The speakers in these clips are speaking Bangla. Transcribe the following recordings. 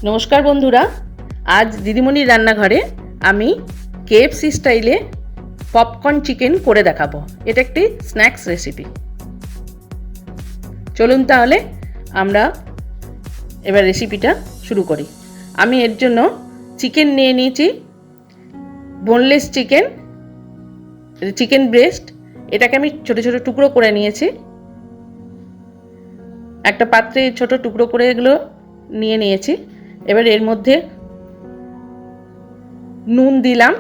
নমস্কার বন্ধুরা, আজ দিদিমণির রান্নাঘরে আমি কেএফসি স্টাইলে পপকর্ন চিকেন করে দেখাবো। এটা একটি স্ন্যাক্স রেসিপি। চলুন তাহলে আমরা এবার রেসিপিটা শুরু করি। আমি এর জন্য চিকেন নিয়ে নিয়েছি, বোনলেস চিকেন, চিকেন ব্রেস্ট। এটাকে আমি ছোট ছোট টুকরো করে নিয়েছি। একটা পাত্রে ছোট টুকরো করে এগুলো নিয়ে নিয়েছি। এবার এর মধ্যে নুন দিলাম,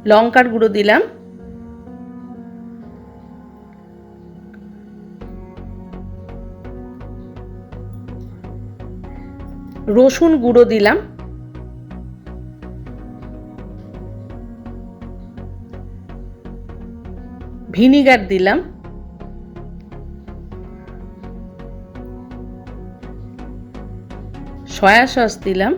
লঙ্কার গুঁড়ো দিলাম, রসুন গুঁড়ো দিলাম, ভিনিগার দিলাম, সয়া সস দিলাম,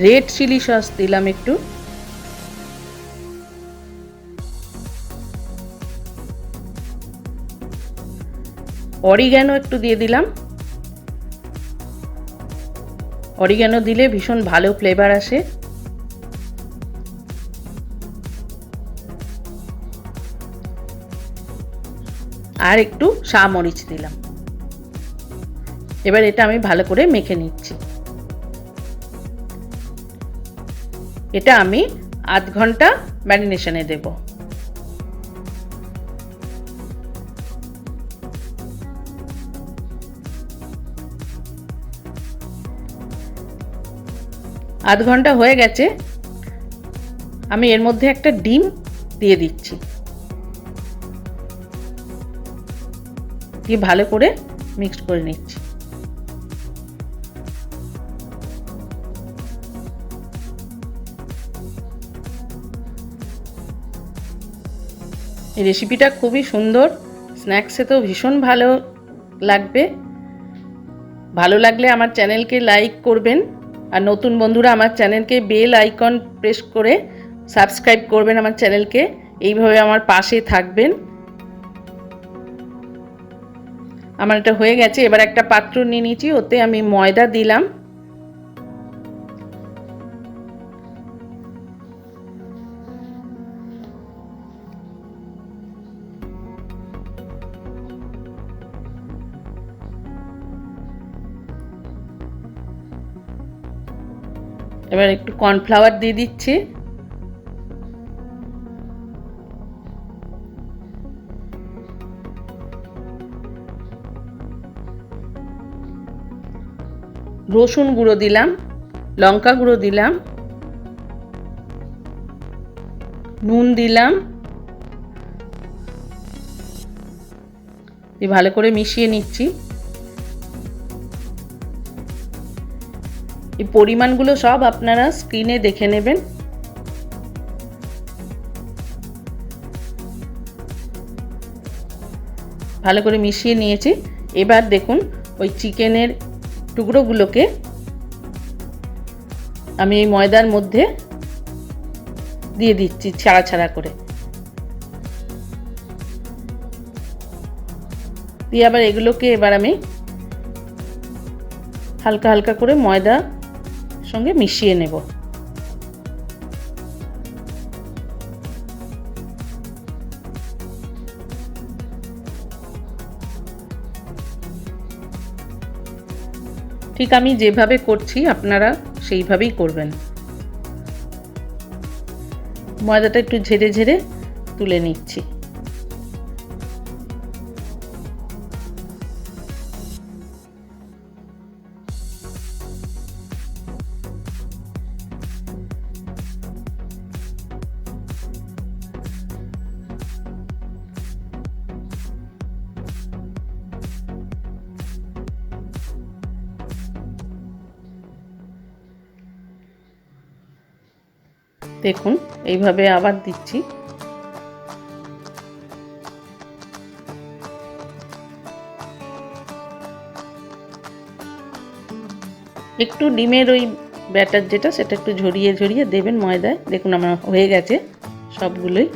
রেড চিলি সস দিলাম একটু, অরিগ্যানো একটু দিয়ে দিলাম। অরিগ্যানো দিলে ভীষণ ভালো ফ্লেভার আসে। আর একটু মরিচ দিলাম। এবার এটা আমি ভালো করে মেখে নিচ্ছি। এটা আমি আধ ঘন্টা ম্যারিনেশনে দেব। আধ ঘন্টা হয়ে গেছে। আমি এর মধ্যে একটা ডিম দিয়ে দিচ্ছি, দিয়ে ভালো করে মিক্সড করে নিচ্ছি। এই রেসিপিটা খুবই সুন্দর, স্ন্যাক্সে তো ভীষণ ভালো লাগবে। ভালো লাগলে আমার চ্যানেলকে লাইক করবেন, আর নতুন বন্ধুরা আমার চ্যানেলকে বেল আইকন প্রেস করে সাবস্ক্রাইব করবেন আমার চ্যানেলকে। এইভাবে আমার পাশে থাকবেন। আমার এটা হয়ে গেছে। এবার একটা পাত্র নিয়ে নিয়েছি, ওতে আমি ময়দা দিলাম, এবার একটু কর্নফ্লাওয়ার দিয়ে দিচ্ছি, রসুন গুঁড়ো দিলাম, লঙ্কা গুঁড়ো দিলাম, নুন দিলাম, দিয়ে ভালো করে মিশিয়ে নিচ্ছি। এই পরিমাণগুলো সব আপনারা স্ক্রিনে দেখে নেবেন। ভালো করে মিশিয়ে নিয়েছি। এবার দেখুন ওই চিকেনের টুকরোগুলোকে আমি এই ময়দার মধ্যে দিয়ে দিচ্ছি ছাড়া ছাড়া করে। দিয়ে আবার এগুলোকে এবার আমি হালকা হালকা করে ময়দার সঙ্গে মিশিয়ে নেব। ঠিক আমি যেভাবে করছি আপনারা সেইভাবেই করবেন। ময়দাটা একটু ঝেড়ে ঝেড়ে তুলে নিচ্ছি। দেখুন এইভাবে আবার দিচ্ছি। একটু ডিমের ওই ব্যাটার যেটা সেটা একটু ঝরিয়ে ঝরিয়ে দেবেন ময়দায়। দেখুন আমার হয়ে গেছে সবগুলোই।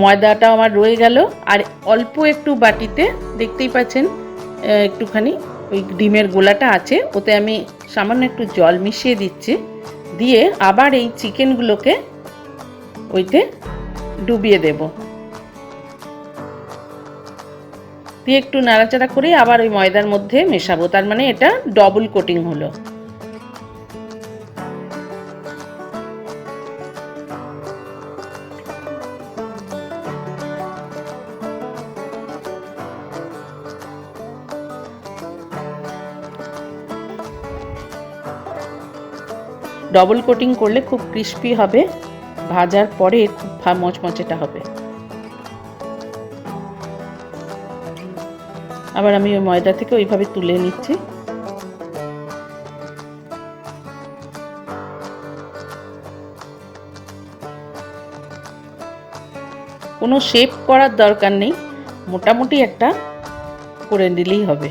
ময়দাটা আমার রয়ে গেল। আর অল্প একটু বাটিতে দেখতেই পাচ্ছেন একটুখানি ওই ডিমের গোলাটা আছে, ওতে আমি সামান্য একটু জল মিশিয়ে দিচ্ছি। দিয়ে আবার এই চিকেনগুলোকে ওইতে ডুবিয়ে দেব। দিয়ে একটু নাড়াচাড়া করে আবার ওই ময়দার মধ্যে মেশাবো। তার মানে এটা ডবল কোটিং হলো। ডবল কোটিং করলে খুব ক্রিস্পি হবে, ভাজার পরে খুব মচমচেটা হবে। আবার আমি ওই ময়দা থেকে ওইভাবে তুলে নিচ্ছি। কোনো শেপ করার দরকার নেই, মোটামুটি একটা করে নিলেই হবে।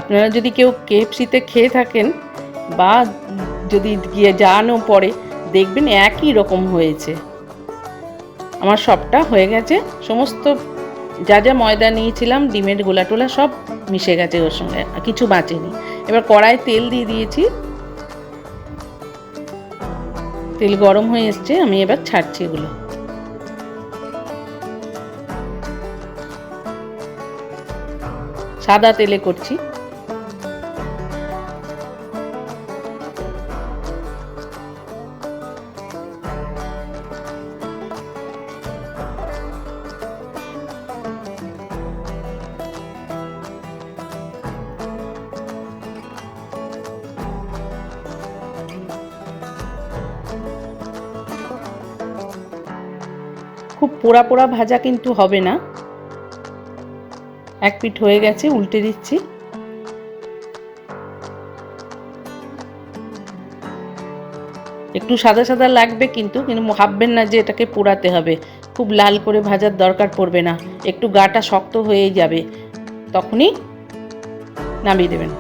আপনারা যদি কেউ কেএফসিতে খেয়ে থাকেন বা যদি গিয়ে যানও পরে, দেখবেন একই রকম হয়েছে। আমার সবটা হয়ে গেছে, সমস্ত যা যা ময়দা নিয়েছিলাম, ডিমের গোলা টোলা সব মিশে গেছে ওর সঙ্গে, কিছু বাঁচেনি। এবার কড়ায় তেল দিয়ে দিয়েছি, তেল গরম হয়ে এসছে, আমি এবার ছাড়ছি এগুলো। সাদা তেলে করছি। খুব পোড়া পোড়া ভাজা কিন্তু হবে না। এক পিঠ হয়ে গেছে, উল্টে দিচ্ছি। একটু সাদা সাদা লাগবে কিন্তু ভাববেন না যে এটাকে পোড়াতে হবে, খুব লাল করে ভাজার দরকার পড়বে না। একটু গাটা শক্ত হয়েই যাবে, তখনই নামিয়ে দেবেন।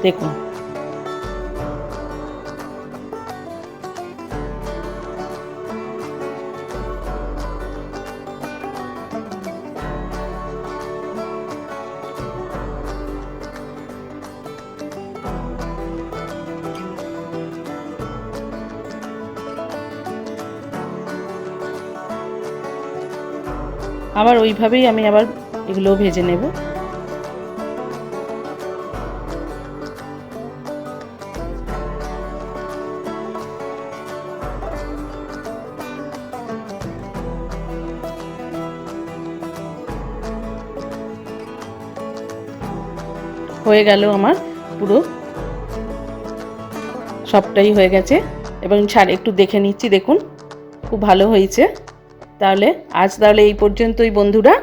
দেখুন আবার ওইভাবেই আমি আবার এগুলো ভেজে নেব। হয়ে গেল আমার পুরো সবটাই হয়ে গেছে। এবং একটু দেখে নিচ্ছি, দেখুন খুব ভালো হয়েছে। তাহলে আজ এই পর্যন্তই বন্ধুরা,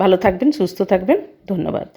ভালো থাকবেন, সুস্থ থাকবেন, ধন্যবাদ।